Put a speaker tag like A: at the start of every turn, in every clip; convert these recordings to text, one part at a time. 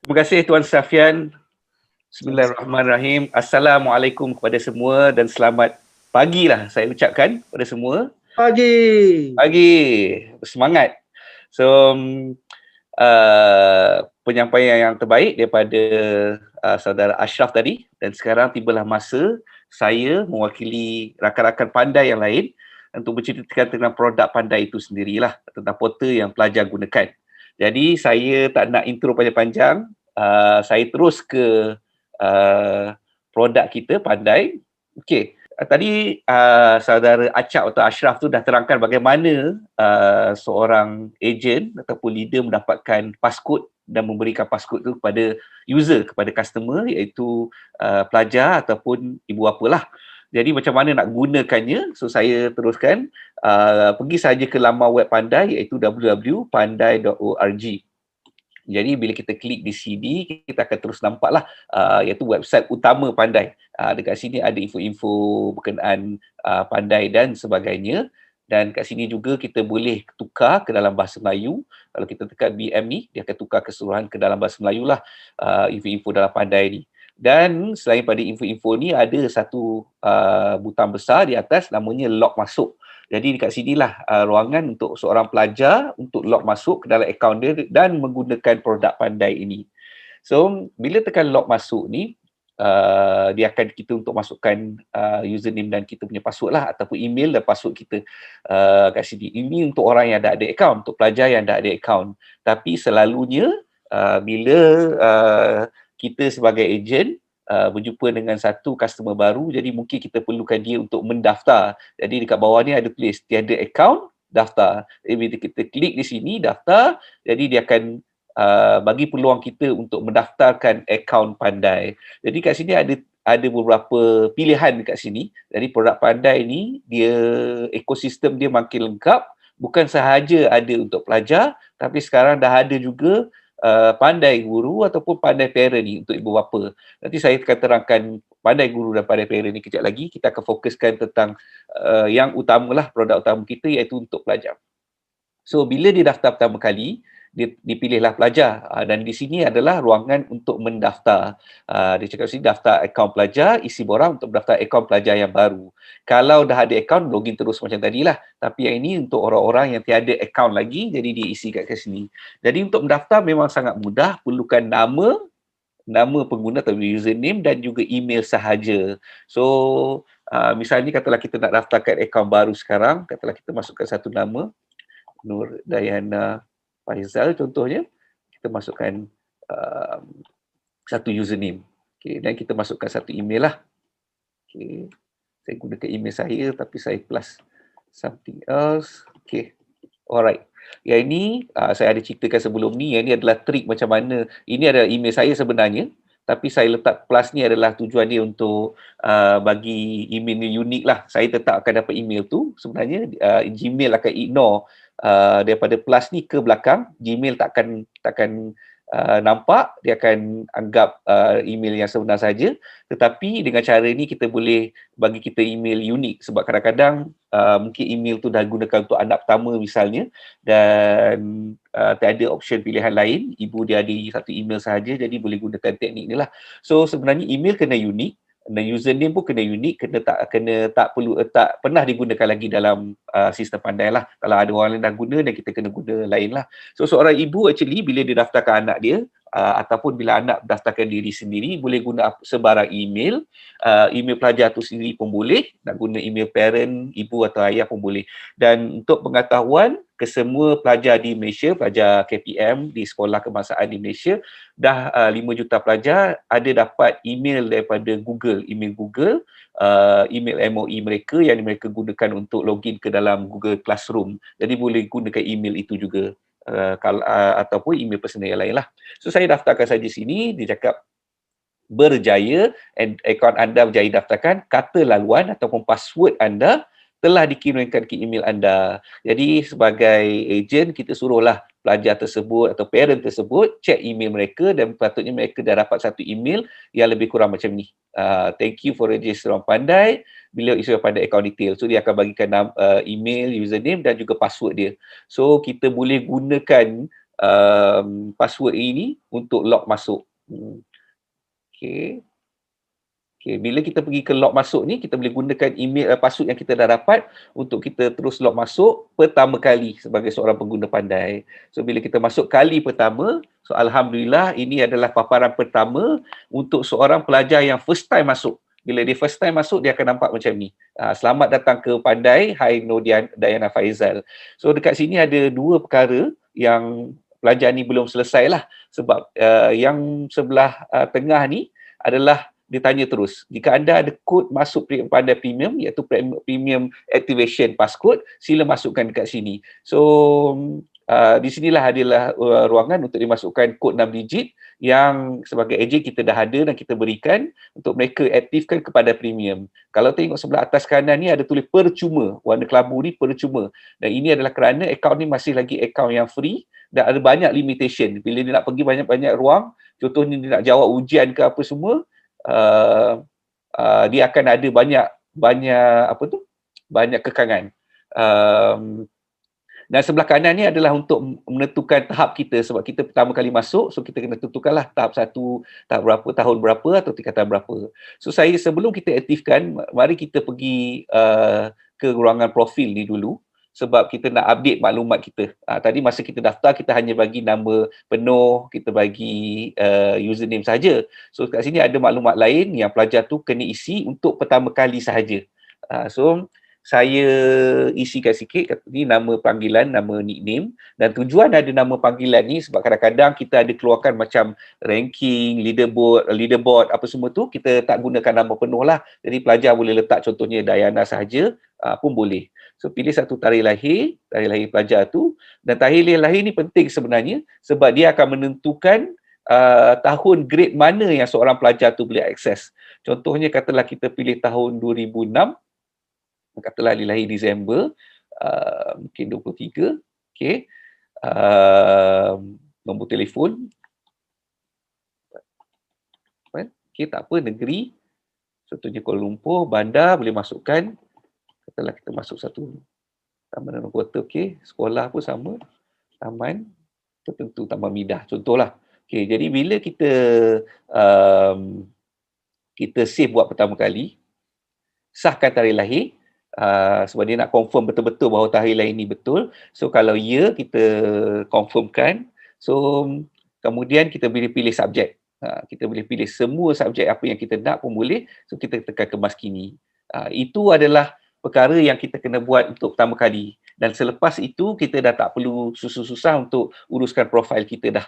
A: Terima kasih Tuan Safian. Bismillahirrahmanirrahim. Assalamualaikum kepada semua dan selamat pagi lah saya ucapkan kepada semua.
B: Pagi.
A: Pagi. Bersemangat. So, penyampaian yang terbaik daripada saudara Ashraf tadi, dan sekarang tibalah masa saya mewakili rakan-rakan pandai yang lain untuk berceritakan tentang produk pandai itu sendirilah, tentang portal yang pelajar gunakan. Jadi saya tak nak intro panjang-panjang, saya terus ke produk kita pandai. Okey, tadi saudara Acap atau Ashraf tu dah terangkan bagaimana seorang ejen ataupun leader mendapatkan passcode dan memberikan passcode tu kepada user, kepada customer, iaitu pelajar ataupun ibu bapa lah. Jadi macam mana nak gunakannya? So saya teruskan, pergi saja ke laman web pandai iaitu www.pandai.org. Jadi bila kita klik di sini, kita akan terus nampaklah iaitu website utama Pandai. Dekat sini ada info-info berkenaan Pandai dan sebagainya. Dan kat sini juga kita boleh tukar ke dalam bahasa Melayu. Kalau kita tekan BM ni, dia akan tukar keseluruhan ke dalam bahasa Melayu lah, info-info dalam Pandai ni. Dan selain pada info-info ni, ada satu butang besar di atas namanya log masuk. Jadi dekat sinilah ruangan untuk seorang pelajar untuk log masuk ke dalam akaun dia dan menggunakan produk Pandai ini. So, bila tekan log masuk ni, dia akan kita untuk masukkan username dan kita punya password lah, ataupun email dan password kita kat sini. Ini untuk orang yang dah ada akaun, untuk pelajar yang dah ada akaun. Tapi selalunya bila kita sebagai ejen berjumpa dengan satu customer baru, jadi mungkin kita perlukan dia untuk mendaftar. Jadi dekat bawah ni ada tulis tiada akaun, daftar. Jadi bila kita klik di sini daftar, jadi dia akan bagi peluang kita untuk mendaftarkan akaun Pandai. Jadi kat sini ada beberapa pilihan dekat sini. Jadi produk Pandai ni dia ekosistem dia makin lengkap, bukan sahaja ada untuk pelajar, tapi sekarang dah ada juga Pandai Guru ataupun Pandai Parent ni untuk ibu bapa. Nanti saya akan terangkan Pandai Guru dan Pandai Parent ni kejap lagi. Kita akan fokuskan tentang yang utamalah, produk utama kita iaitu untuk pelajar. So bila dia daftar pertama kali, dia dipilihlah pelajar, dan di sini adalah ruangan untuk mendaftar. Dia cakap sini daftar akaun pelajar, isi borang untuk daftar akaun pelajar yang baru. Kalau dah ada akaun, login terus macam tadilah. Tapi yang ini untuk orang-orang yang tiada akaun lagi, jadi dia isi kat sini. Jadi untuk mendaftar memang sangat mudah, perlukan nama pengguna atau username dan juga email sahaja. So misalnya katalah kita nak daftarkan akaun baru sekarang, katalah kita masukkan satu nama, Nur Dayana Faizal contohnya, kita masukkan satu username. Okay, dan kita masukkan satu email lah. Okay, saya gunakan email saya tapi saya plus something else. Okay, alright. Yang ini saya ada ceritakan sebelum ni, yang ini adalah trik macam mana. Ini adalah email saya sebenarnya, tapi saya letak plus ni adalah tujuan dia untuk bagi email ni unik lah. Saya tetap akan dapat email tu. Sebenarnya Gmail akan ignore daripada plus ni ke belakang. Gmail takkan nampak, dia akan anggap email yang sebenar saja. Tetapi dengan cara ni kita boleh bagi kita email unik, sebab kadang-kadang mungkin email tu dah gunakan untuk anak pertama misalnya, dan tak ada option pilihan lain, ibu dia ada satu email sahaja, jadi boleh gunakan teknik ni lah. So sebenarnya email kena unik, dan username pun kena unik, tak pernah digunakan lagi dalam sistem Pandai lah. Kalau ada orang lain dah guna, dan kita kena guna lain lah. So seorang ibu actually bila dia daftarkan anak dia, ataupun bila anak daftarkan diri sendiri, boleh guna sebarang email. Email pelajar tu sendiri pun boleh, nak guna email parent, ibu atau ayah pun boleh. Dan untuk pengetahuan, kesemua pelajar di Malaysia, pelajar KPM di Sekolah Kebangsaan di Malaysia, dah 5 juta pelajar ada dapat email daripada Google, email Google, email MOE mereka yang mereka gunakan untuk login ke dalam Google Classroom. Jadi boleh gunakan email itu juga, ataupun email personal yang lain lah. So saya daftarkan saja sini, dia cakap berjaya, akaun anda berjaya daftarkan, kata laluan ataupun password anda telah dikirimkan ke email anda. Jadi sebagai ejen, kita suruhlah pelajar tersebut atau parent tersebut cek email mereka, dan patutnya mereka dah dapat satu email yang lebih kurang macam ni. Thank you for register on Pandai. Beliau isi Pandai account detail. So dia akan bagikan email, username dan juga password dia. So kita boleh gunakan password ini untuk log masuk. Okay. Okay, bila kita pergi ke log masuk ni, kita boleh gunakan email password yang kita dah dapat untuk kita terus log masuk pertama kali sebagai seorang pengguna pandai. So bila kita masuk kali pertama, so alhamdulillah ini adalah paparan pertama untuk seorang pelajar yang first time masuk. Bila dia first time masuk, dia akan nampak macam ni. Selamat datang ke Pandai, hai Dayana Faizal. So dekat sini ada dua perkara yang pelajar ni belum selesai lah. Sebab yang sebelah tengah ni adalah dia tanya terus, jika anda ada kod masuk Pandai Premium, iaitu Premium Activation Passcode, sila masukkan dekat sini. So, di sinilah adalah ruangan untuk dimasukkan kod 6 digit yang sebagai ejen kita dah ada dan kita berikan untuk mereka aktifkan kepada Premium. Kalau tengok sebelah atas kanan ni ada tulis percuma, warna kelabu ni percuma. Dan ini adalah kerana akaun ni masih lagi akaun yang free dan ada banyak limitation. Bila dia nak pergi banyak-banyak ruang, contohnya dia nak jawab ujian ke apa semua, dia akan ada banyak kekangan. Dan sebelah kanan ni adalah untuk menentukan tahap kita sebab kita pertama kali masuk, so kita kena tentukanlah tahap 1, tahap berapa, tahun berapa atau tingkatan berapa. So saya sebelum kita aktifkan, mari kita pergi ke ruangan profil ni dulu sebab kita nak update maklumat kita. Tadi masa kita daftar, kita hanya bagi nama penuh, kita bagi username saja. So kat sini ada maklumat lain yang pelajar tu kena isi untuk pertama kali sahaja. So saya isikan sikit, ni nama panggilan, nama nickname, dan tujuan ada nama panggilan ni sebab kadang-kadang kita ada keluarkan macam ranking, leaderboard apa semua tu, kita tak gunakan nama penuh lah. Jadi pelajar boleh letak contohnya Dayana sahaja pun boleh. So pilih satu tarikh lahir pelajar tu, dan tarikh lahir ni penting sebenarnya sebab dia akan menentukan tahun grade mana yang seorang pelajar tu boleh akses. Contohnya katalah kita pilih tahun 2006, katalah lahir Disember, mungkin 23, okay. Nombor telefon, okay, tak apa, negeri, contohnya Kuala Lumpur, bandar boleh masukkan, katalah kita masuk satu taman dan kota, okay. Sekolah pun sama, taman tertentu, Taman Midah, contohlah. Okay, jadi bila kita kita save buat pertama kali, sahkan tarikh lahir, sebab dia nak confirm betul-betul bahawa tarikh lahir ni betul. So kalau ya, kita confirmkan. So kemudian kita boleh pilih subjek. Kita boleh pilih semua subjek apa yang kita nak pun boleh. So kita tekan kemas kini. Itu adalah perkara yang kita kena buat untuk pertama kali. Dan selepas itu kita dah tak perlu susah-susah untuk uruskan profil kita dah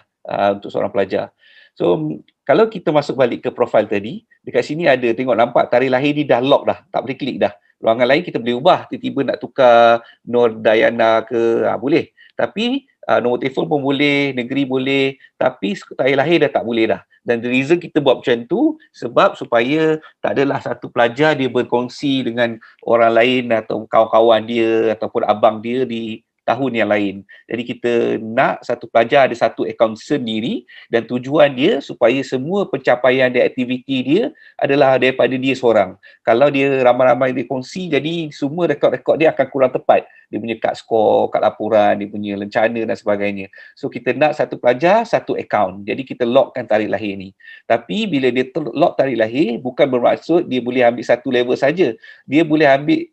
A: untuk seorang pelajar. So kalau kita masuk balik ke profil tadi, dekat sini ada, tengok nampak tarikh lahir ni dah lock dah, tak boleh klik dah. Ruangan lain kita boleh ubah, tiba-tiba nak tukar Nur Dayana ke, boleh. Tapi nombor telefon pun boleh, negeri boleh, tapi tarikh lahir dah tak boleh dah. Dan the reason kita buat macam tu sebab supaya tak adalah satu pelajar dia berkongsi dengan orang lain atau kawan-kawan dia ataupun abang dia di tahun yang lain. Jadi kita nak satu pelajar ada satu akaun sendiri dan tujuan dia supaya semua pencapaian dan aktiviti dia adalah daripada dia seorang. Kalau dia ramai-ramai dia kongsi, jadi semua rekod-rekod dia akan kurang tepat. Dia punya kad skor, kad laporan, dia punya lencana dan sebagainya. So kita nak satu pelajar, satu akaun. Jadi kita lockkan tarikh lahir ni. Tapi bila dia lock tarikh lahir, bukan bermaksud dia boleh ambil satu level saja. Dia boleh ambil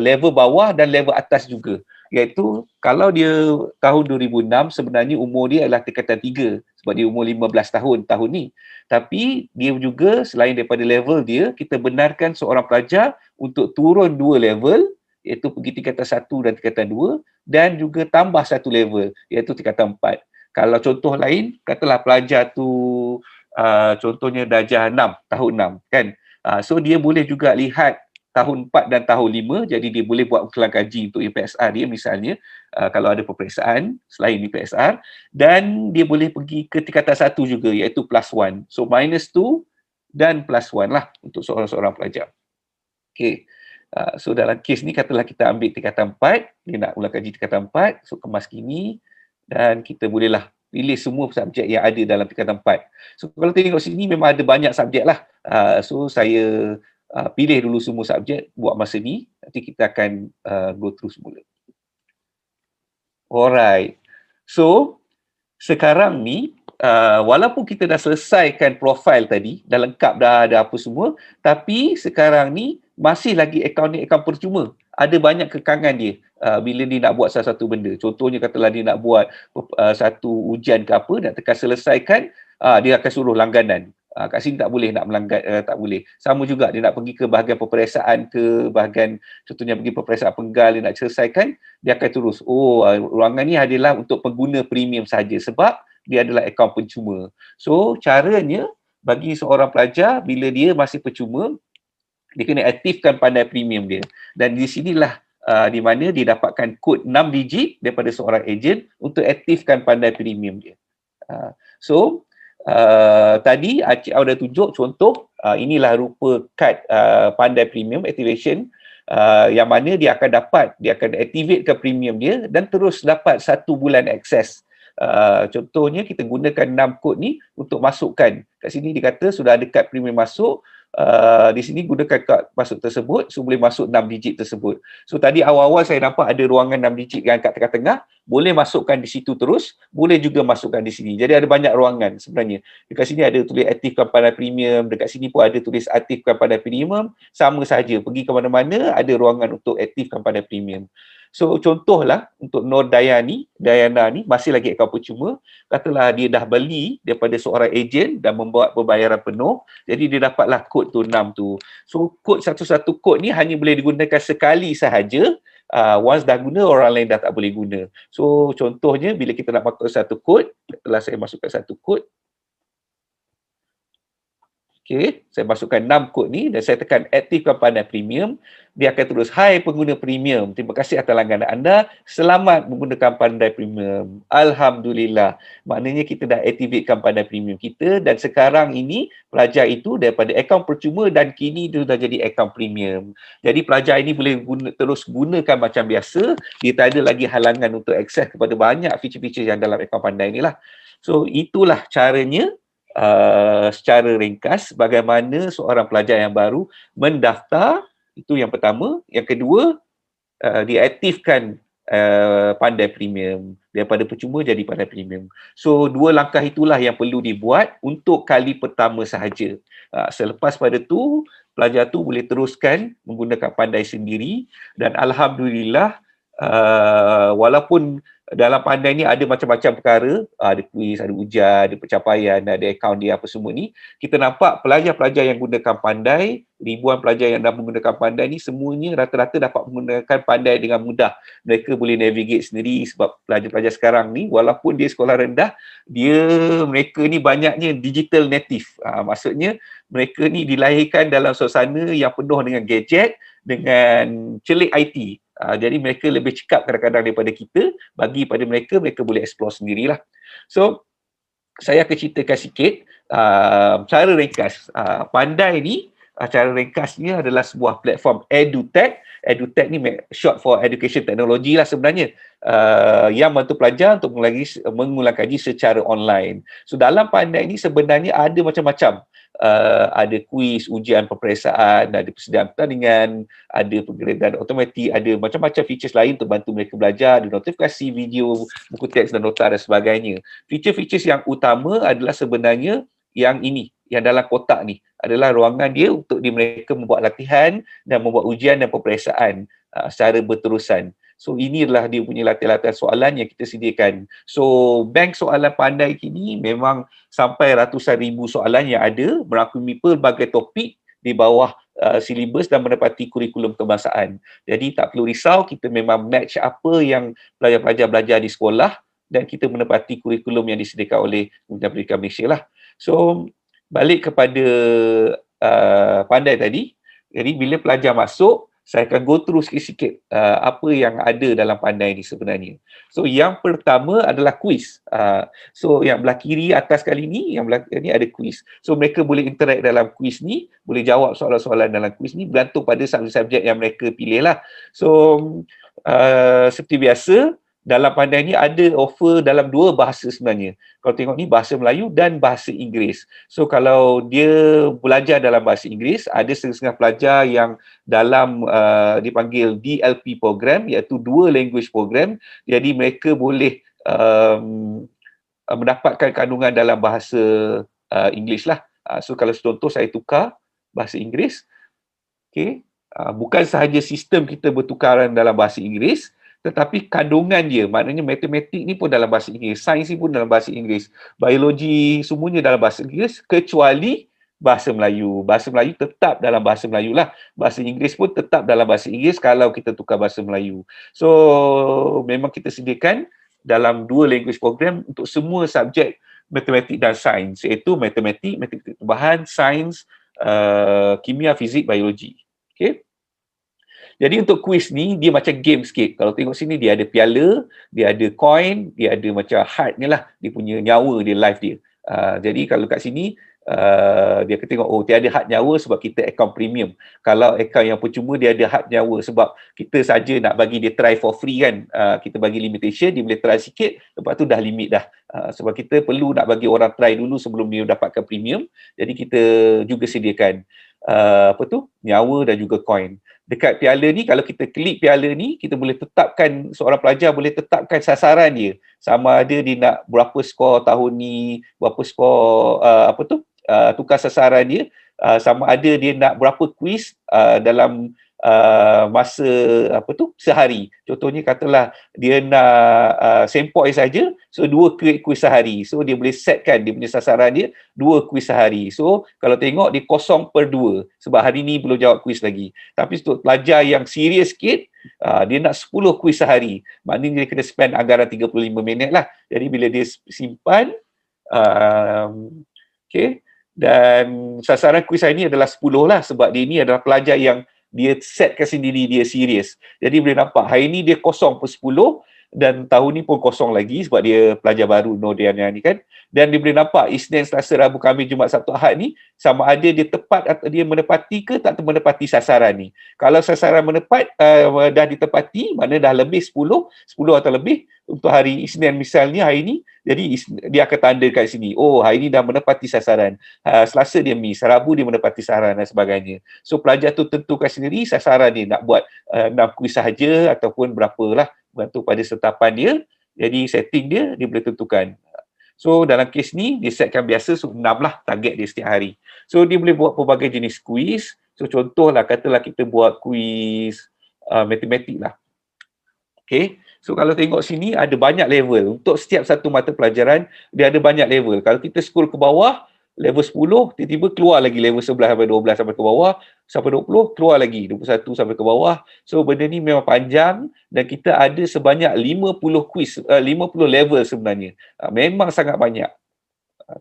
A: level bawah dan level atas juga. Iaitu kalau dia tahun 2006 sebenarnya umur dia adalah tingkatan 3 sebab dia umur 15 tahun ni. Tapi dia juga selain daripada level dia, kita benarkan seorang pelajar untuk turun 2 level iaitu pergi tingkatan 1 dan tingkatan 2 dan juga tambah satu level iaitu tingkatan 4. Kalau contoh lain, katalah pelajar tu contohnya darjah 6, tahun 6 kan. So dia boleh juga lihat tahun 4 dan tahun 5, jadi dia boleh buat usulan kaji untuk UPSR dia misalnya, kalau ada peperiksaan selain UPSR, dan dia boleh pergi ke tingkatan 1 juga iaitu +1. So -2 dan +1 lah untuk seorang-seorang pelajar. Okay. So dalam kes ni katalah kita ambil tingkatan 4, dia nak ulang kaji tingkatan 4, so kemas kini dan kita bolehlah pilih semua subjek yang ada dalam tingkatan 4. So kalau tengok sini memang ada banyak subjek lah. So saya pilih dulu semua subjek buat masa ni, nanti kita akan go through semula. Alright. So sekarang ni walaupun kita dah selesaikan profil tadi, dah lengkap dah ada apa semua, tapi sekarang ni masih lagi akaun ni akaun percuma. Ada banyak kekangan dia bila dia nak buat satu benda. Contohnya katalah dia nak buat satu ujian ke apa, nak tekan selesaikan, dia akan suruh langganan. Kat sini tak boleh nak melanggar, tak boleh. Sama juga dia nak pergi ke bahagian peperiksaan ke bahagian, contohnya pergi peperiksaan penggal, dia nak selesaikan, dia akan terus, ruangan ni adalah untuk pengguna premium saja sebab dia adalah akaun percuma. So caranya bagi seorang pelajar bila dia masih percuma, dia kena aktifkan pandai premium dia. Dan di sinilah di mana dia dapatkan kod 6 digit daripada seorang ejen untuk aktifkan pandai premium dia. So tadi Cik Aw dah tunjuk contoh, inilah rupa kad pandai premium activation, yang mana dia akan activate ke premium dia dan terus dapat 1 bulan akses. Contohnya kita gunakan 6 kod ni untuk masukkan. Kat sini dia kata sudah ada kad premium masuk, di sini gunakan kad masuk tersebut, so boleh masuk 6 digit tersebut. So tadi awal-awal saya nampak ada ruangan 6 digit dengan kad tengah-tengah, boleh masukkan di situ terus, boleh juga masukkan di sini. Jadi ada banyak ruangan sebenarnya. Dekat sini ada tulis aktifkan pandai premium, dekat sini pun ada tulis aktifkan pandai premium, sama saja. Pergi ke mana-mana ada ruangan untuk aktifkan pandai premium. So contohlah untuk Nur Dayana ni masih lagi akaun percuma, katalah dia dah beli daripada seorang ejen dan membuat pembayaran penuh, jadi dia dapatlah kod tu 6 tu. So kod satu-satu kod ni hanya boleh digunakan sekali sahaja. Once dah guna, orang lain dah tak boleh guna. So contohnya bila kita nak masuk satu kod, setelah saya masukkan satu kod, okey, saya masukkan 6 kod ni dan saya tekan aktifkan pandai premium, dia akan terus, hai pengguna premium, terima kasih atas langganan anda, selamat menggunakan pandai premium. Alhamdulillah, maknanya kita dah aktifkan pandai premium kita dan sekarang ini pelajar itu daripada akaun percuma dan kini dia dah jadi akaun premium. Jadi pelajar ini boleh terus gunakan macam biasa, dia tak ada lagi halangan untuk akses kepada banyak feature-feature yang dalam akaun pandai inilah. So itulah caranya secara ringkas bagaimana seorang pelajar yang baru mendaftar, itu yang pertama. Yang kedua, diaktifkan pandai premium, daripada percuma jadi pandai premium. So dua langkah itulah yang perlu dibuat untuk kali pertama sahaja. Selepas pada tu, pelajar tu boleh teruskan menggunakan pandai sendiri dan alhamdulillah, walaupun dalam pandai ni ada macam-macam perkara, ada kuis, ada ujian, ada pencapaian, ada akaun dia apa semua ni, kita nampak pelajar-pelajar yang gunakan pandai, ribuan pelajar yang dah menggunakan pandai ni semuanya rata-rata dapat menggunakan pandai dengan mudah. Mereka boleh navigate sendiri sebab pelajar-pelajar sekarang ni walaupun dia sekolah rendah, mereka ni banyaknya digital native. Maksudnya mereka ni dilahirkan dalam suasana yang penuh dengan gadget, dengan celik IT. Jadi mereka lebih cekap kadang-kadang daripada kita. Bagi pada mereka, mereka boleh explore sendirilah. So, saya akan ceritakan sikit cara ringkas. Pandai ni, cara ringkasnya adalah sebuah platform EduTech. EduTech ni short for Education Technology lah sebenarnya. Yang membantu pelajar untuk mengulang kaji secara online. So, dalam Pandai ni sebenarnya ada macam-macam. Ada kuis, ujian peperiksaan, ada persediaan pertandingan, ada penggradaan automatik, ada macam-macam features lain untuk bantu mereka belajar, ada notifikasi video, buku teks dan nota dan sebagainya. Feature-features yang utama adalah sebenarnya yang ini, yang dalam kotak ni adalah ruangan dia untuk mereka membuat latihan dan membuat ujian dan peperiksaan secara berterusan. So inilah dia punya latihan-latihan soalan yang kita sediakan. So bank soalan Pandai kini memang sampai ratusan ribu soalan yang ada, merangkumi pelbagai topik di bawah silibus dan menepati kurikulum kebangsaan. Jadi tak perlu risau, kita memang match apa yang pelajar-pelajar belajar di sekolah dan kita menepati kurikulum yang disediakan oleh Kementerian Pendidikan Malaysia lah. So balik kepada Pandai tadi, jadi bila pelajar masuk, saya akan go through sikit-sikit apa yang ada dalam Pandai ni sebenarnya. So yang pertama adalah kuis. So yang belah kiri atas kali ni, yang belah ni ada kuis. So mereka boleh interact dalam kuis ni, boleh jawab soalan-soalan dalam kuis ni bergantung pada subjek yang mereka pilih lah. So seperti biasa, dalam Pandai ni ada offer dalam 2 bahasa sebenarnya. Kalau tengok ni bahasa Melayu dan bahasa Inggeris. So kalau dia belajar dalam bahasa Inggeris, ada setengah pelajar yang dalam dipanggil DLP program, iaitu Dual Language Program. Jadi mereka boleh mendapatkan kandungan dalam bahasa English lah. So kalau contoh saya tukar bahasa Inggeris, okay, bukan sahaja sistem kita bertukaran dalam bahasa Inggeris, tetapi kandungan dia, maknanya matematik ni pun dalam bahasa Inggeris, sains ni pun dalam bahasa Inggeris, biologi semuanya dalam bahasa Inggeris, kecuali bahasa Melayu. Bahasa Melayu tetap dalam bahasa Melayu lah. Bahasa Inggeris pun tetap dalam bahasa Inggeris kalau kita tukar bahasa Melayu. So memang kita sediakan dalam 2 language program untuk semua subjek matematik dan sains, iaitu matematik, matematik tambahan, sains, kimia, fizik, biologi. Okay. Jadi untuk kuis ni dia macam game sikit. Kalau tengok sini dia ada piala, dia ada coin, dia ada macam heart ni lah. Dia punya nyawa dia, life dia. Jadi kalau kat sini dia akan tengok, oh tiada had nyawa sebab kita account premium. Kalau account yang percuma dia ada had nyawa sebab kita saja nak bagi dia try for free kan. Kita bagi limitation, dia boleh try sikit, lepas tu dah limit dah. Sebab kita perlu nak bagi orang try dulu sebelum dia dapatkan premium. Jadi kita juga sediakan nyawa dan juga coin. Dekat piala ni, kalau kita klik piala ni, kita boleh tetapkan, seorang pelajar boleh tetapkan sasaran dia. Sama ada dia nak berapa skor tahun ni, berapa skor tukar sasaran dia, sama ada dia nak berapa kuis dalam masa sehari. Contohnya katalah dia nak sempoi saja, so 2 kuis sehari. So dia boleh setkan dia punya sasaran dia 2 kuis sehari. So kalau tengok dia 0/2 sebab hari ni belum jawab kuis lagi. Tapi untuk pelajar yang serius sikit, dia nak 10 kuis sehari. Maknanya dia kena spend anggaran 35 minit lah. Jadi bila dia simpan, dan sasaran kuis hari ni adalah 10 lah sebab dia ni adalah pelajar yang dia setkan sendiri, dia serius. Jadi boleh nampak hari ni dia 0/10 dan tahun ni pun kosong lagi sebab dia pelajar baru Nodiana ni kan. Dan dia boleh nampak Isnin, Selasa, Rabu, Khamis, Jumaat, Sabtu, Ahad ni sama ada dia tepat atau dia menepati ke tak menepati sasaran ni. Kalau sasaran menepat, dah ditepati, mana dah lebih 10 atau lebih untuk hari Isnin misalnya hari ni, jadi dia akan tanda kat sini, oh hari ni dah menepati sasaran. Selasa dia miss, Rabu dia menepati sasaran dan sebagainya. So pelajar tu tentukan sendiri sasaran dia nak buat 6 kuis sahaja ataupun berapalah, bergantung pada setapan dia. Jadi setting dia boleh tentukan. So dalam kes ni dia setkan biasa 6 lah target dia setiap hari. So dia boleh buat pelbagai jenis kuis. So contohlah katalah kita buat kuis matematik lah. Okay. So kalau tengok sini ada banyak level. Untuk setiap satu mata pelajaran dia ada banyak level. Kalau kita scroll ke bawah, level 10, tiba-tiba keluar lagi level 11 sampai 12 sampai ke bawah, sampai 20, keluar lagi 21 sampai ke bawah. So benda ni memang panjang dan kita ada sebanyak 50 kuis, 50 level sebenarnya. Memang sangat banyak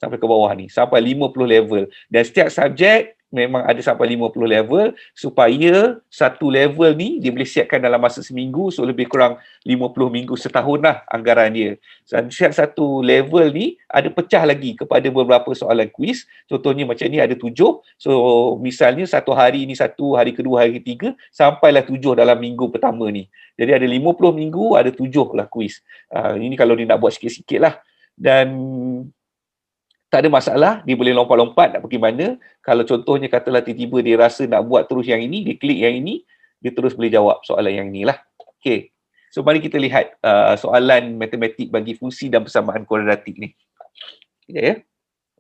A: sampai ke bawah ni, sampai 50 level. Dan setiap subjek memang ada sampai 50 level supaya satu level ni dia boleh siapkan dalam masa seminggu, so lebih kurang 50 minggu setahun lah anggaran dia. Dan setiap satu level ni ada pecah lagi kepada beberapa soalan kuis. Contohnya macam ni ada 7. So misalnya satu hari ni 1, hari kedua, hari ketiga, sampailah 7 dalam minggu pertama ni. Jadi ada 50 minggu, ada 7 lah kuis. Ini kalau dia nak buat sikit-sikit lah. Dan tak ada masalah, dia boleh lompat-lompat nak pergi mana. Kalau contohnya katalah tiba-tiba dia rasa nak buat terus yang ini, dia klik yang ini, dia terus boleh jawab soalan yang inilah. Okay. So mari kita lihat soalan matematik bagi fungsi dan persamaan kuadratik ni. Sekejap ya.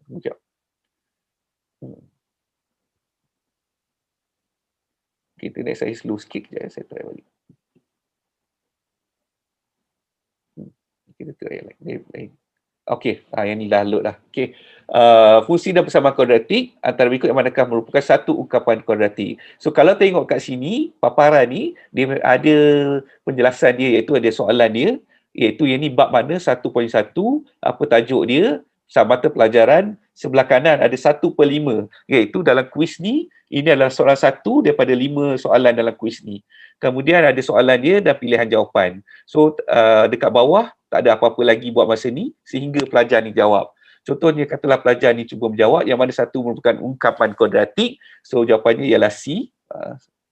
A: Sekejap. Internet saya slow sikit, kejap saya try balik. Kita try yang lain. Okey, yang ni dah load dah. Okey. Fungsi dan persamaan kuadratik antara berikut yang manakah merupakan satu ungkapan kuadratik. So kalau tengok kat sini, paparan ni dia ada penjelasan dia, iaitu ada soalan dia, iaitu yang ni bab mana 1.1, apa tajuk dia, mata pelajaran, sebelah kanan ada 1/5, iaitu dalam kuis ni ini adalah soalan 1 daripada 5 soalan dalam kuis ni. Kemudian ada soalan dia dan pilihan jawapan. So dekat bawah tak ada apa-apa lagi buat masa ni sehingga pelajar ni jawab. Contohnya katalah pelajar ni cuba menjawab yang mana satu merupakan ungkapan kuadratik. So jawapannya ialah C,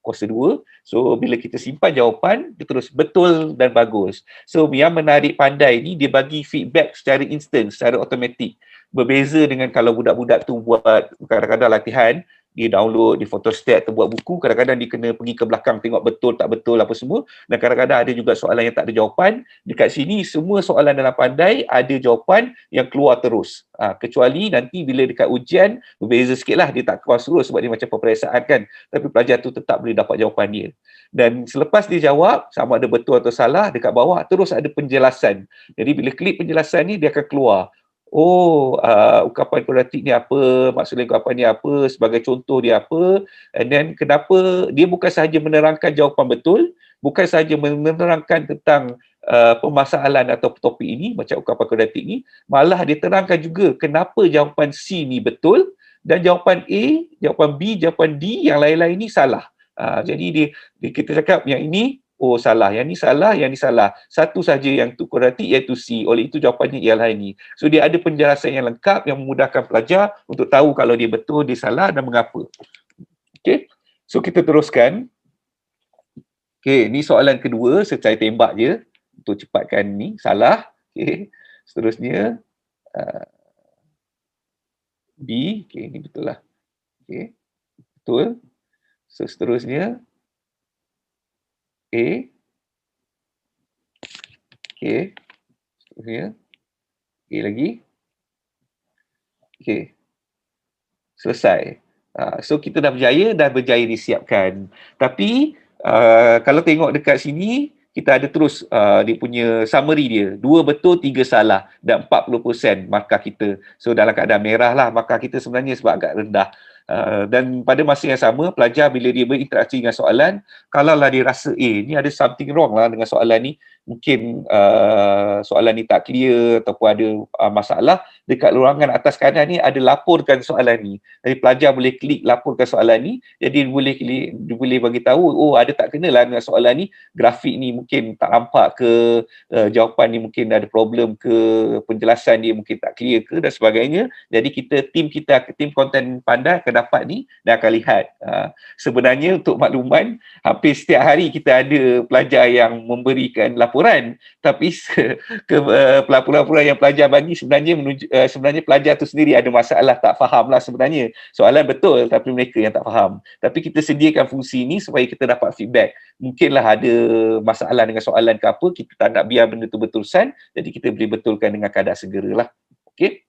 A: kuasa 2. So bila kita simpan jawapan, dia terus betul dan bagus. So yang menarik pandai ni dia bagi feedback secara instant, secara automatik. Berbeza dengan kalau budak-budak tu buat kadang-kadang latihan, dia download, dia photostat atau buat buku, kadang-kadang dia kena pergi ke belakang tengok betul tak betul apa semua, dan kadang-kadang ada juga soalan yang tak ada jawapan. Dekat sini semua soalan dalam Pandai ada jawapan yang keluar terus. Kecuali nanti bila dekat ujian berbeza sikit lah, dia tak keluar terus sebab dia macam peperiksaan kan, tapi pelajar tu tetap boleh dapat jawapan dia. Dan selepas dia jawab, sama ada betul atau salah, dekat bawah terus ada penjelasan. Jadi bila klik penjelasan ni, dia akan keluar. Ungkapan kuadratik ni apa, maksud ungkapan ni apa, sebagai contoh dia apa, and then kenapa dia bukan sahaja menerangkan jawapan betul, bukan sahaja menerangkan tentang permasalahan atau topik ini, macam ungkapan kuadratik ni, malah dia terangkan juga kenapa jawapan C ni betul, dan jawapan A, jawapan B, jawapan D yang lain-lain ni salah. Jadi kita cakap yang ini salah, yang ni salah, yang ni salah. Satu saja yang tu kuadratik iaitu C. Oleh itu jawapannya ialah ini. So dia ada penjelasan yang lengkap yang memudahkan pelajar untuk tahu kalau dia betul, dia salah dan mengapa. Okey. So kita teruskan. Okey, ni soalan kedua, saya tembak je untuk cepatkan ni, salah. Okey. Seterusnya B, okey ni betul lah. Okey. Betul. So seterusnya A. Okey. Seterusnya. A lagi. Okey. Selesai. So kita dah berjaya disiapkan. Tapi kalau tengok dekat sini, kita ada terus dia punya summary dia. 2 betul, 3 salah dan 40% markah kita. So dalam keadaan merah lah markah kita sebenarnya sebab agak rendah. Dan pada masa yang sama, pelajar bila dia berinteraksi dengan soalan, kalaulah dia rasa ni ada something wrong lah dengan soalan ni, mungkin soalan ni tak clear ataupun ada masalah, dekat ruangan atas kanan ni ada laporkan soalan ni. Jadi pelajar boleh klik laporkan soalan ni, jadi dia boleh bagi tahu, ada tak kenalah dengan soalan ni, grafik ni mungkin tak nampak ke, jawapan ni mungkin ada problem ke, penjelasan dia mungkin tak clear ke dan sebagainya. Jadi tim konten Pandai akan dapat ni dan akan lihat. Sebenarnya untuk makluman, hampir setiap hari kita ada pelajar yang memberikan laporan, tapi laporan yang pelajar bagi sebenarnya pelajar tu sendiri ada masalah, tak faham lah sebenarnya. Soalan betul tapi mereka yang tak faham. Tapi kita sediakan fungsi ni supaya kita dapat feedback. Mungkinlah ada masalah dengan soalan ke apa, kita tak nak biar benda tu berterusan, jadi kita boleh betulkan dengan keadaan segeralah. Okey.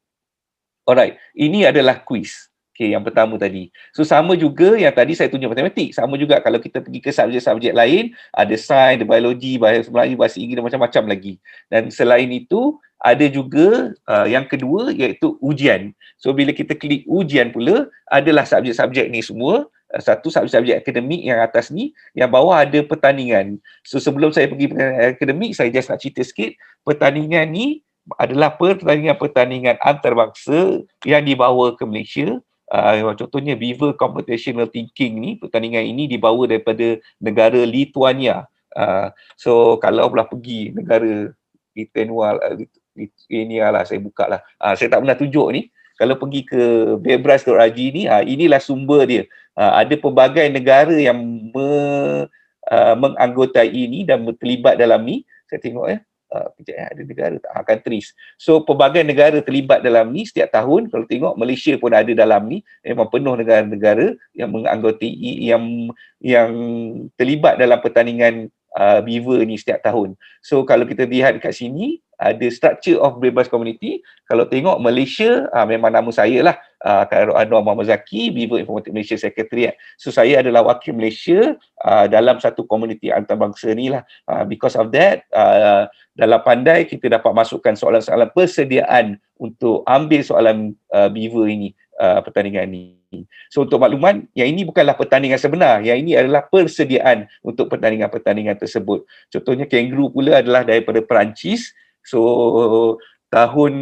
A: Alright, ini adalah quiz. Okay, yang pertama tadi. So sama juga yang tadi saya tunjuk matematik. Sama juga kalau kita pergi ke subjek-subjek lain, ada sains, ada biologi, bahasa Melayu, bahasa Inggeris dan macam-macam lagi. Dan selain itu, ada juga yang kedua iaitu ujian. So bila kita klik ujian pula, adalah subjek-subjek ni semua. Satu subjek akademik yang atas ni, yang bawah ada pertandingan. So sebelum saya pergi akademik, saya just nak cerita sikit. Pertandingan ni adalah pertandingan antarabangsa yang dibawa ke Malaysia. Contohnya Viva Computational Thinking ni, pertandingan ini dibawa daripada negara Lithuania. So kalau belah pergi negara Lithuania lah, saya buka lah. Saya tak pernah tunjuk ni. Kalau pergi ke bebras.rg ni, inilah sumber dia. Ada pelbagai negara yang menganggotai ini dan terlibat dalam ni. Saya tengok ada negara tak? Countries. So pelbagai negara terlibat dalam ni setiap tahun. Kalau tengok Malaysia pun ada dalam ni. Memang penuh negara-negara yang menganggotai, yang terlibat dalam pertandingan Viva ni setiap tahun. So kalau kita lihat dekat sini, ada structure of bebas community. Kalau tengok Malaysia, memang nama saya lah, Khairul Anwar Muhammad Zaki, Viva Informatik Malaysia Secretariat. So saya adalah wakil Malaysia dalam satu komuniti antarabangsa ni lah. Because of that, dalam Pandai kita dapat masukkan soalan-soalan persediaan untuk ambil soalan Viva ini, pertandingan ini. So untuk makluman, yang ini bukanlah pertandingan sebenar, yang ini adalah persediaan untuk pertandingan-pertandingan tersebut. Contohnya kangaroo pula adalah daripada Perancis. So tahun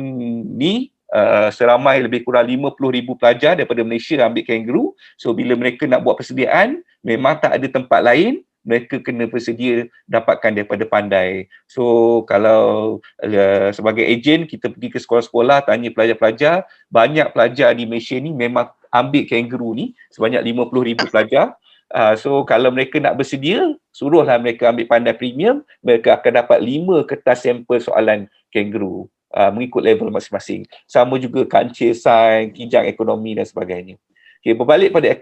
A: ni seramai lebih kurang 50,000 pelajar daripada Malaysia ambil kangaroo. So bila mereka nak buat persediaan, memang tak ada tempat lain, mereka kena bersedia dapatkan daripada Pandai. So kalau sebagai ejen, kita pergi ke sekolah-sekolah, tanya pelajar-pelajar, banyak pelajar di Malaysia ni memang ambil kangaroo ni, sebanyak 50,000 pelajar. So kalau mereka nak bersedia, suruhlah mereka ambil Pandai Premium, mereka akan dapat 5 kertas sampel soalan kangaroo mengikut level masing-masing. Sama juga kancil sains, kijang ekonomi dan sebagainya. Okay, berbalik pada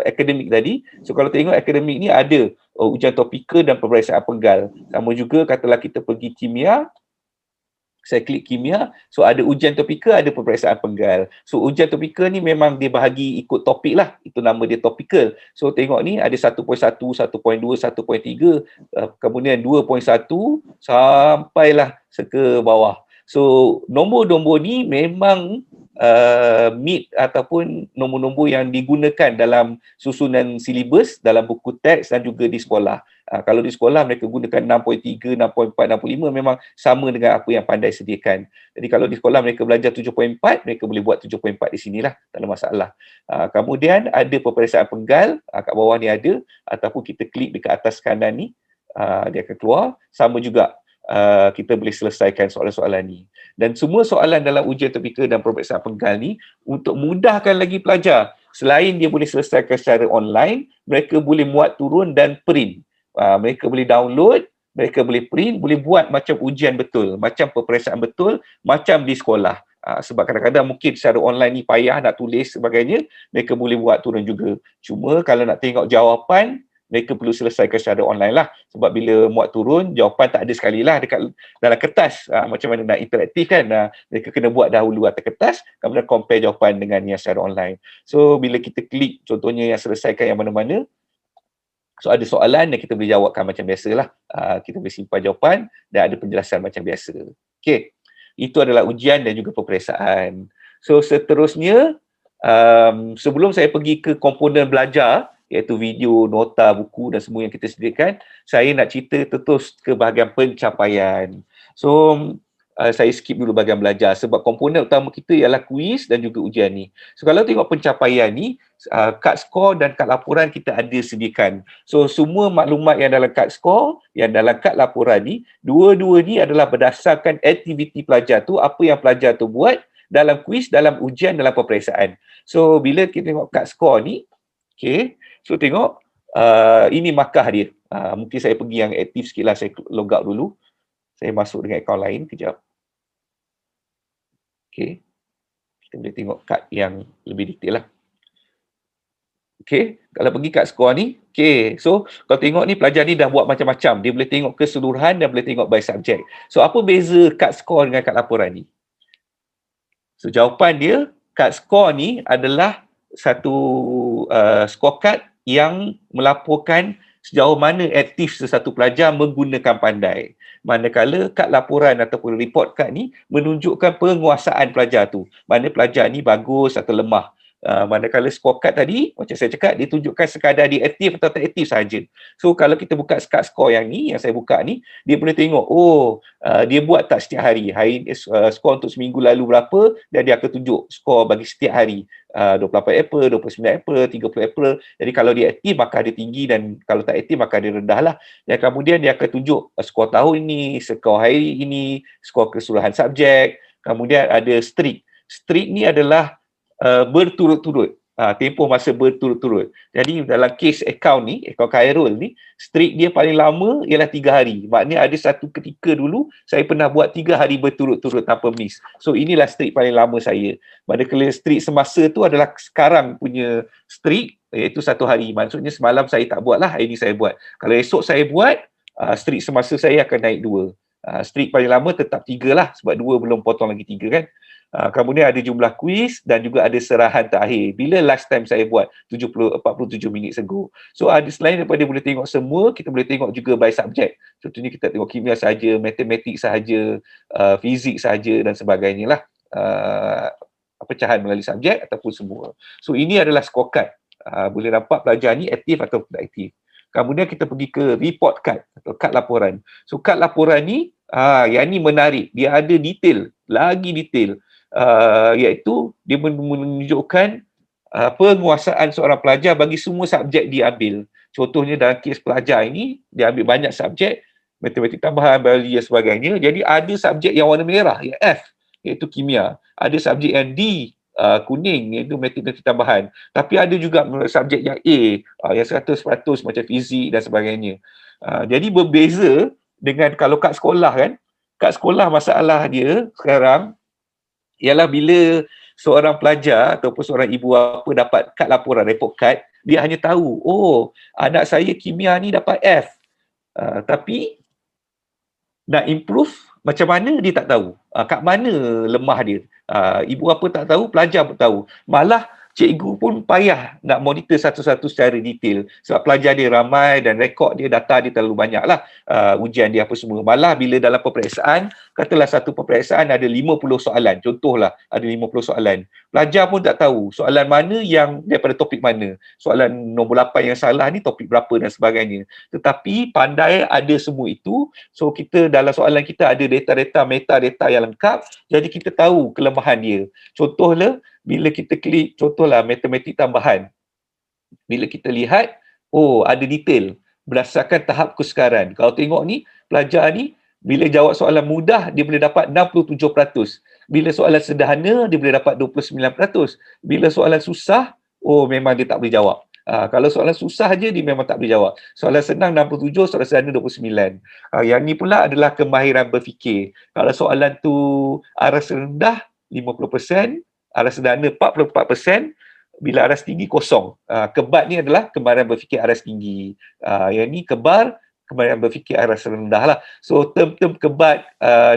A: akademik tadi. So kalau tengok akademik ni ada ujian topikal dan peperiksaan penggal. Sama juga katalah kita pergi kimia, saya klik kimia, so ada ujian topikal, ada peperiksaan penggal. So ujian topikal ni memang dia bahagi ikut topik lah, itu nama dia topikal. So tengok ni ada 1.1, 1.2, 1.3, kemudian 2.1 sampailah ke bawah. So nombor-nombor ni memang meet ataupun nombor-nombor yang digunakan dalam susunan silibus, dalam buku teks dan juga di sekolah. Kalau di sekolah mereka gunakan 6.3, 6.4, 6.5 memang sama dengan apa yang pandai sediakan. Jadi kalau di sekolah mereka belajar 7.4, mereka boleh buat 7.4 di sinilah, tak ada masalah. Kemudian ada peperiksaan penggal, kat bawah ni ada, ataupun kita klik dekat atas kanan ni, dia akan keluar. Sama juga kita boleh selesaikan soalan-soalan ni. Dan semua soalan dalam ujian topikal dan peperiksaan penggal ni untuk mudahkan lagi pelajar, selain dia boleh selesaikan secara online, mereka boleh muat turun dan print. Mereka boleh download, mereka boleh print, boleh buat macam ujian betul, macam peperiksaan betul, macam di sekolah. Sebab kadang-kadang mungkin secara online ni payah nak tulis sebagainya, mereka boleh buat turun juga. Cuma kalau nak tengok jawapan, mereka perlu selesaikan secara online lah. Sebab bila muat turun, jawapan tak ada sekali lah dekat dalam kertas. Macam mana nak interaktif kan. Mereka kena buat dahulu atas kertas, kemudian compare jawapan dengan yang secara online. So bila kita klik contohnya yang selesaikan yang mana-mana, so ada soalan yang kita boleh jawabkan macam biasalah. Kita boleh simpan jawapan dan ada penjelasan macam biasa. Okey. Itu adalah ujian dan juga peperiksaan. So seterusnya, sebelum saya pergi ke komponen belajar, iaitu video, nota, buku dan semua yang kita sediakan, saya nak cerita terus ke bahagian pencapaian. So saya skip dulu bahagian belajar sebab komponen utama kita ialah kuis dan juga ujian ni. So kalau tengok pencapaian ni, kad skor dan kad laporan kita ada sediakan. So semua maklumat yang dalam kad skor, yang dalam kad laporan ni, dua-dua ni adalah berdasarkan aktiviti pelajar tu, apa yang pelajar tu buat dalam kuis, dalam ujian, dalam peperiksaan. So bila kita tengok kad skor ni, okay, so tengok ini markah dia. Mungkin saya pergi yang aktif sikit lah, saya log out dulu. Saya masuk dengan akaun lain, kejap. Okay. Kita boleh tengok kad yang lebih detail lah. Okay, kalau pergi kat skor ni, okay, so kalau tengok ni pelajar ni dah buat macam-macam. Dia boleh tengok keseluruhan dan boleh tengok by subject. So apa beza kad skor dengan kad laporan ni? So jawapan dia, kad skor ni adalah satu scorecard yang melaporkan sejauh mana aktif sesuatu pelajar menggunakan pandai. Manakala kad laporan ataupun report card ni menunjukkan penguasaan pelajar tu. Mana pelajar ni bagus atau lemah. Manakala scorecard tadi, macam saya cakap, dia tunjukkan sekadar dia aktif atau tak aktif saja. So kalau kita buka kad skor yang ni, yang saya buka ni, dia boleh tengok, dia buat tak setiap hari. Skor untuk seminggu lalu berapa, dan dia akan tunjuk skor bagi setiap hari. 28 April, 29 April, 30 April. Jadi kalau dia aktif maka dia tinggi dan kalau tak aktif maka dia rendah lah. Dan kemudian dia akan tunjuk skor tahun ini, skor hari ini, skor keseluruhan subjek. Kemudian ada streak. Streak ni adalah berturut-turut. Tempoh masa berturut-turut. Jadi dalam case account ni, akaun Khairul ni, streak dia paling lama ialah 3 hari. Maknanya ada satu ketika dulu saya pernah buat 3 hari berturut-turut tanpa miss. So inilah streak paling lama saya. Manakala streak semasa tu adalah sekarang punya streak, iaitu 1 hari. Maksudnya semalam saya tak buat lah, hari ni saya buat. Kalau esok saya buat, streak semasa saya akan naik 2. Streak paling lama tetap 3 lah, sebab 2 belum potong lagi 3 kan. Kemudian ada jumlah kuis dan juga ada serahan terakhir. Bila last time saya buat 47 minit ago. So ada selain daripada boleh tengok semua, kita boleh tengok juga by subject. Contohnya kita tengok kimia sahaja, matematik sahaja, fizik sahaja dan sebagainya lah. Pecahan melalui subjek ataupun semua. So ini adalah scorecard. Boleh nampak pelajar ni aktif atau tidak aktif. Kemudian kita pergi ke report card atau kad laporan. So kad laporan ni, yang ni menarik. Dia ada detail, lagi detail. Iaitu dia menunjukkan penguasaan seorang pelajar bagi semua subjek dia ambil. Contohnya dalam kes pelajar ini, dia ambil banyak subjek, matematik tambahan, biologi dan sebagainya. Jadi ada subjek yang warna merah, yang F, iaitu kimia. Ada subjek yang D, kuning, iaitu matematik tambahan. Tapi ada juga subjek yang A, yang 100% macam fizik dan sebagainya. Jadi berbeza dengan kalau kat sekolah kan. Kat sekolah masalah dia sekarang ialah bila seorang pelajar ataupun seorang ibu bapa dapat kad laporan, report card, dia hanya tahu, oh anak saya kimia ni dapat F. Tapi nak improve macam mana dia tak tahu. Kat mana lemah dia. Ibu bapa tak tahu, pelajar pun tahu. Malah cikgu pun payah nak monitor satu-satu secara detail sebab pelajar dia ramai dan rekod dia, data dia terlalu banyak lah, ujian dia apa semua. Malah bila dalam peperiksaan, katalah satu peperiksaan ada 50 soalan, contohlah ada 50 soalan, pelajar pun tak tahu soalan mana yang daripada topik mana, soalan nombor 8 yang salah ni topik berapa dan sebagainya. Tetapi pandai ada semua itu, so kita dalam soalan kita ada data-data, metadata yang lengkap, jadi kita tahu kelemahan dia. Contohlah, bila kita klik contohlah matematik tambahan, bila kita lihat, oh ada detail berdasarkan tahap kesukaran. Kalau tengok ni, pelajar ni bila jawab soalan mudah, dia boleh dapat 67%. Bila soalan sederhana, dia boleh dapat 29%. Bila soalan susah, oh memang dia tak boleh jawab. Kalau soalan susah je, dia memang tak boleh jawab. Soalan senang 67, soalan sederhana 29. Yang ni pula adalah kemahiran berfikir. Kalau soalan tu aras rendah, 50%, aras sederhana 44%, bila aras tinggi kosong. Kebat ni adalah kemahiran berfikir aras tinggi. Yang ni kebar, kemahiran berfikir aras rendah lah. So term-term kebat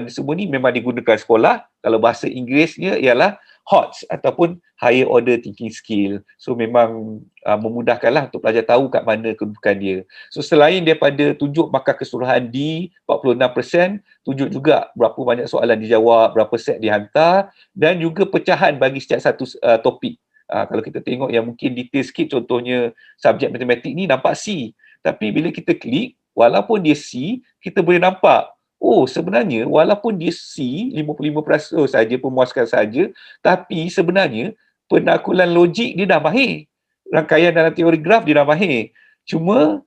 A: semua ni memang digunakan sekolah. Kalau bahasa Inggerisnya ialah HOTS ataupun Higher Order Thinking Skill. So memang memudahkanlah untuk pelajar tahu kat mana kedudukan dia. So selain daripada tunjuk markah keseluruhan D 46%, tunjuk juga berapa banyak soalan dijawab, berapa set dihantar dan juga pecahan bagi setiap satu topik. Kalau kita tengok yang mungkin detail sikit, contohnya subjek matematik ni nampak C. Tapi bila kita klik, walaupun dia C, kita boleh nampak, oh sebenarnya walaupun dia C, 55% saja, pemuaskan saja, tapi sebenarnya penakulan logik dia dah mahir. Rangkaian dalam teori graf dia dah mahir. Cuma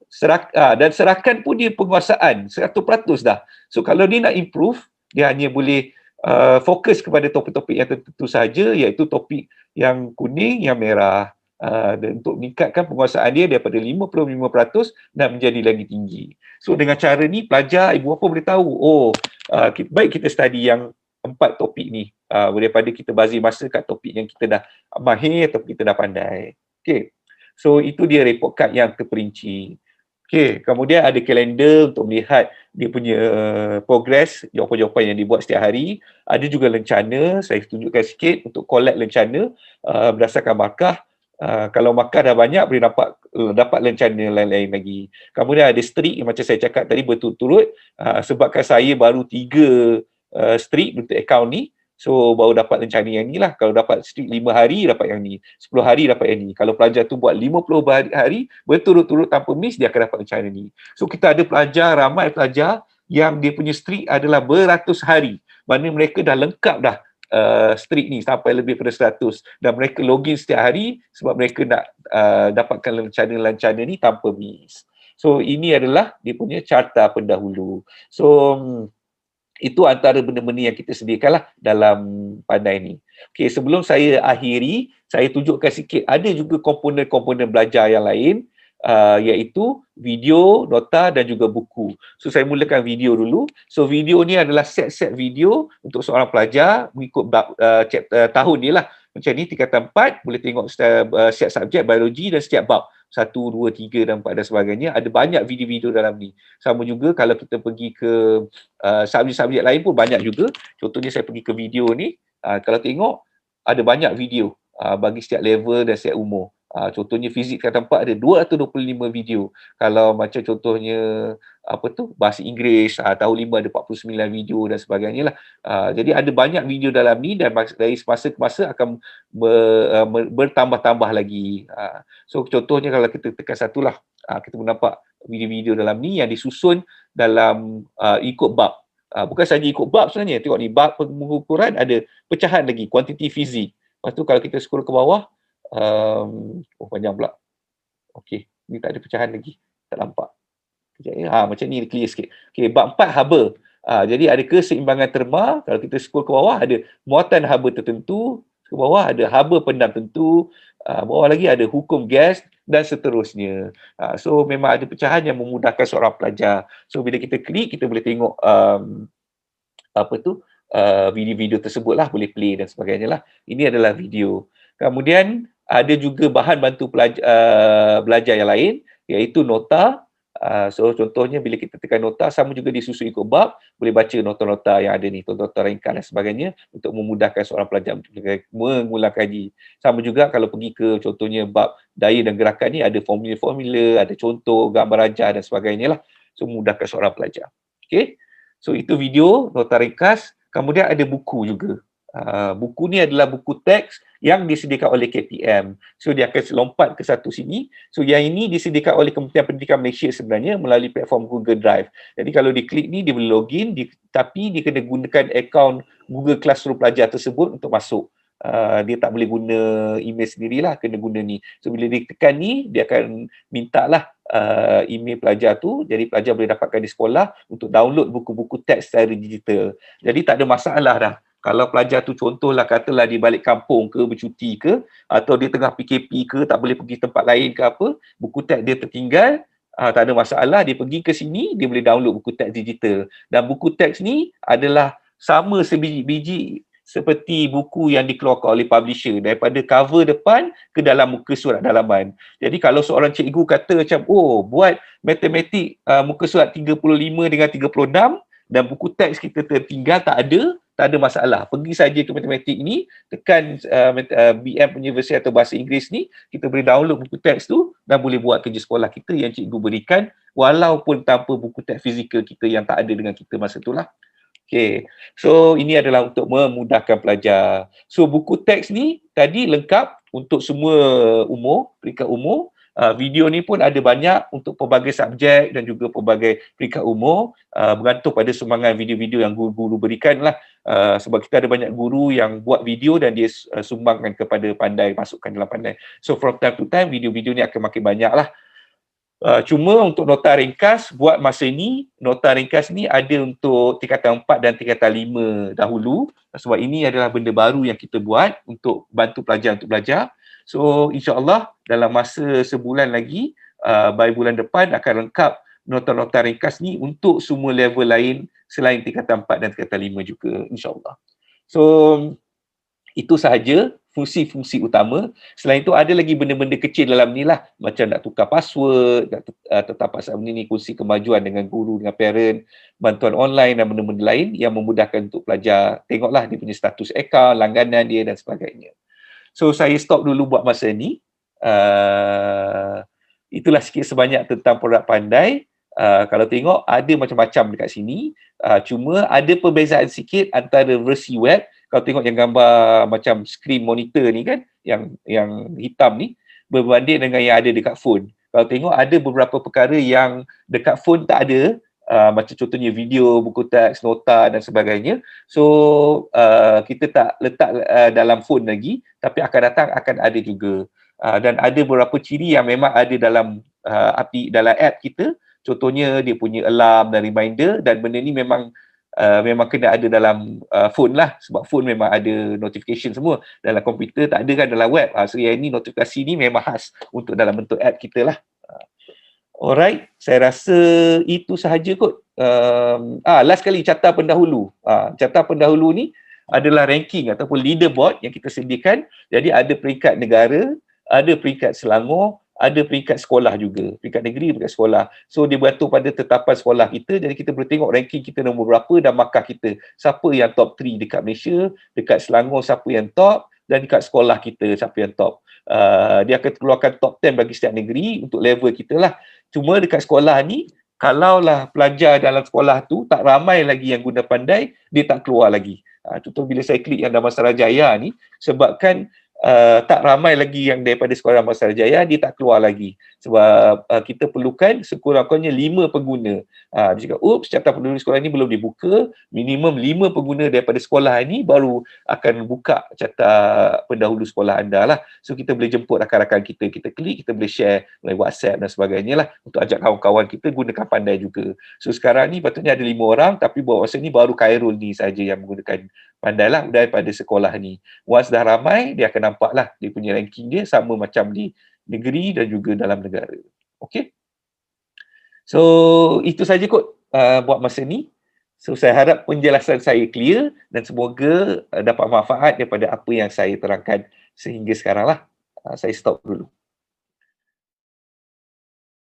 A: dan serakan pun dia penguasaan 100% dah. So kalau dia nak improve, dia hanya boleh fokus kepada topik-topik yang tertentu saja, iaitu topik yang kuning, yang merah. Dan untuk meningkatkan penguasaan dia daripada 55% dan menjadi lagi tinggi. So dengan cara ni, pelajar, ibu bapa boleh tahu, oh baik kita study yang 4 topik ni daripada kita bazir masa kat topik yang kita dah mahir atau kita dah pandai. Okay. So itu dia report card yang terperinci. Okay, kemudian ada kalender untuk melihat dia punya progress, jawapan-jawapan yang dibuat setiap hari. Ada juga lencana, saya tunjukkan sikit untuk collect lencana berdasarkan markah. Kalau markah dah banyak, boleh dapat lencana lain-lain lagi. Kemudian ada streak yang macam saya cakap tadi berturut-turut. Sebabkan saya baru 3 streak untuk akaun ni, so baru dapat lencana yang ni lah. Kalau dapat streak 5 hari, dapat yang ni. 10 hari dapat yang ni. Kalau pelajar tu buat 50 hari berturut-turut tanpa miss, dia akan dapat lencana ni. So kita ada pelajar, ramai pelajar yang dia punya streak adalah beratus hari. Mana mereka dah lengkap dah streak ni sampai lebih pada 100. Dan mereka login setiap hari sebab mereka nak dapatkan lencana-lencana ni tanpa miss. So ini adalah dia punya carta pendahulu. So itu antara benda-benda yang kita sediakanlah dalam pandai ni. Okey, sebelum saya akhiri, saya tunjukkan sikit ada juga komponen-komponen belajar yang lain, iaitu video, nota dan juga buku. So saya mulakan video dulu. So video ni adalah set-set video untuk seorang pelajar mengikut chapter tahun ni lah. Macam ni, tingkatan 4, boleh tengok setiap subjek biologi dan setiap bab. 1, 2, 3 dan 4 dan sebagainya. Ada banyak video-video dalam ni. Sama juga kalau kita pergi ke subjek-subjek lain pun banyak juga. Contohnya saya pergi ke video ni, kalau tengok ada banyak video bagi setiap level dan setiap umur. Contohnya fizik tingkatan 4 ada 225 video. Kalau macam contohnya bahasa Inggeris, tahun 5 ada 49 video dan sebagainya lah. Jadi ada banyak video dalam ni dan dari masa ke masa akan bertambah-tambah lagi. So contohnya kalau kita tekan satu lah, kita nampak video-video dalam ni yang disusun dalam ikut bab. Bukan saja ikut bab sebenarnya. Tengok ni, bab pengukuran ada pecahan lagi, kuantiti fizik. Lepas tu kalau kita scroll ke bawah, panjang pula. Okey, ni tak ada pecahan lagi. Tak nampak. Macam ni clear sikit. Okey, bab 4 haba. Jadi ada keseimbangan terma. Kalau kita scroll ke bawah ada muatan haba tertentu. Ke bawah ada haba pendam tentu. Bawah lagi ada hukum gas dan seterusnya. So memang ada pecahan yang memudahkan seorang pelajar. So bila kita klik, kita boleh tengok video-video tersebut lah, boleh play dan sebagainya lah. Ini adalah video. Kemudian ada juga bahan bantu belajar yang lain, iaitu nota. So contohnya bila kita tekan nota, sama juga disusun ikut bab, boleh baca nota-nota yang ada ni, nota-nota ringkas dan sebagainya untuk memudahkan seorang pelajar untuk mengulang kaji. Sama juga kalau pergi ke contohnya bab daya dan gerakan ni, ada formula-formula, ada contoh, gambar ajar dan sebagainya lah. So memudahkan seorang pelajar. Okay. So itu video, nota ringkas. Kemudian ada buku juga. Buku ni adalah buku teks yang disediakan oleh KPM. So dia akan lompat ke satu sini. So yang ini disediakan oleh Kementerian Pendidikan Malaysia sebenarnya melalui platform Google Drive. Jadi kalau diklik ni dia boleh login, tapi dia kena gunakan akaun Google Classroom pelajar tersebut untuk masuk. Dia tak boleh guna email sendirilah, kena guna ni. So bila dia tekan ni, dia akan mintalah email pelajar tu, jadi pelajar boleh dapatkan di sekolah untuk download buku-buku teks secara digital. Jadi tak ada masalah dah. Kalau pelajar tu contohlah katalah dia balik kampung ke, bercuti ke, atau dia tengah PKP ke, tak boleh pergi tempat lain ke apa, buku teks dia tertinggal, tak ada masalah, dia pergi ke sini, dia boleh download buku teks digital. Dan buku teks ni adalah sama sebiji-biji seperti buku yang dikeluarkan oleh publisher, daripada cover depan ke dalam muka surat dalaman. Jadi kalau seorang cikgu kata macam, oh buat matematik muka surat 35 dengan 36 dan buku teks kita tertinggal, tak ada masalah. Pergi saja ke matematik ni, tekan BM punya versi atau bahasa Inggeris ni, kita boleh download buku teks tu dan boleh buat kerja sekolah kita yang cikgu berikan walaupun tanpa buku teks fizikal kita yang tak ada dengan kita masa tu lah. Okay, so ini adalah untuk memudahkan pelajar. So buku teks ni tadi lengkap untuk semua umur, peringkat umur. Video ni pun ada banyak untuk pelbagai subjek dan juga pelbagai peringkat umur, bergantung pada sumbangan video-video yang guru-guru berikan lah. Sebab kita ada banyak guru yang buat video dan dia sumbangkan kepada Pandai, masukkan dalam Pandai. So from time to time video-video ni akan makin banyak lah. Cuma untuk nota ringkas, buat masa ni, nota ringkas ni ada untuk tingkatan 4 dan tingkatan 5 dahulu. Sebab ini adalah benda baru yang kita buat untuk bantu pelajar untuk belajar. So insyaAllah dalam masa sebulan lagi, by bulan depan akan lengkap nota-nota ringkas ni untuk semua level lain selain tingkatan 4 dan tingkatan 5 juga, insyaAllah. So itu sahaja fungsi-fungsi utama. Selain itu ada lagi benda-benda kecil dalam ni lah, macam nak tukar password, nak tetap pasal benda ni, kongsi kemajuan dengan guru, dengan parent, bantuan online dan benda-benda lain yang memudahkan untuk pelajar. Tengoklah dia punya status akaun, langganan dia dan sebagainya. So saya stop dulu buat masa ni. Itulah sikit sebanyak tentang produk Pandai. Kalau tengok ada macam-macam dekat sini. Cuma ada perbezaan sikit antara versi web. Kalau tengok yang gambar macam screen monitor ni kan, yang hitam ni, berbanding dengan yang ada dekat phone. Kalau tengok ada beberapa perkara yang dekat phone tak ada, macam contohnya video, buku teks, nota dan sebagainya. So kita tak letak dalam phone lagi, tapi akan datang akan ada juga. Dan ada beberapa ciri yang memang ada dalam dalam app kita. Contohnya dia punya alarm dan reminder, dan benda ni memang kena ada dalam phone lah, sebab phone memang ada notification semua. Dalam komputer tak ada kan, dalam web. So yang ni notifikasi ni memang khas untuk dalam bentuk app kita lah. Alright, saya rasa itu sahaja kot. Last kali carta pendahulu. Carta pendahulu ni adalah ranking ataupun leaderboard yang kita sediakan. Jadi ada peringkat negara, ada peringkat Selangor, ada peringkat sekolah juga, peringkat negeri, peringkat sekolah. So dia bergantung pada tetapan sekolah kita, jadi kita boleh tengok ranking kita nombor berapa dan markah kita. Siapa yang top 3 dekat Malaysia, dekat Selangor siapa yang top, dan dekat sekolah kita siapa yang top. Dia akan keluarkan top 10 bagi setiap negeri untuk level kita lah. Cuma dekat sekolah ni, kalaulah pelajar dalam sekolah tu tak ramai lagi yang guna Pandai, dia tak keluar lagi. Contoh bila saya klik yang Damansara Jaya ni, sebabkan tak ramai lagi yang daripada sekolah Damansara Jaya, dia tak keluar lagi. Sebab kita perlukan sekurang-kurangnya 5 pengguna. Dia cakap, carta pendahulu sekolah ni belum dibuka, minimum 5 pengguna daripada sekolah ni baru akan buka carta pendahulu sekolah anda lah. So kita boleh jemput rakan-rakan kita, kita klik, kita boleh share melalui WhatsApp dan sebagainya lah, untuk ajak kawan-kawan kita gunakan Pandai juga. So sekarang ni patutnya ada 5 orang, tapi buat masa ni baru Khairul ni saja yang menggunakan Pandai lah daripada sekolah ni. Once dah ramai, dia akan nampak lah dia punya ranking dia sama macam di negeri dan juga dalam negara. Okey. So itu saja kot buat masa ni. So saya harap penjelasan saya clear dan semoga dapat manfaat daripada apa yang saya terangkan sehingga sekarang lah. Saya stop dulu.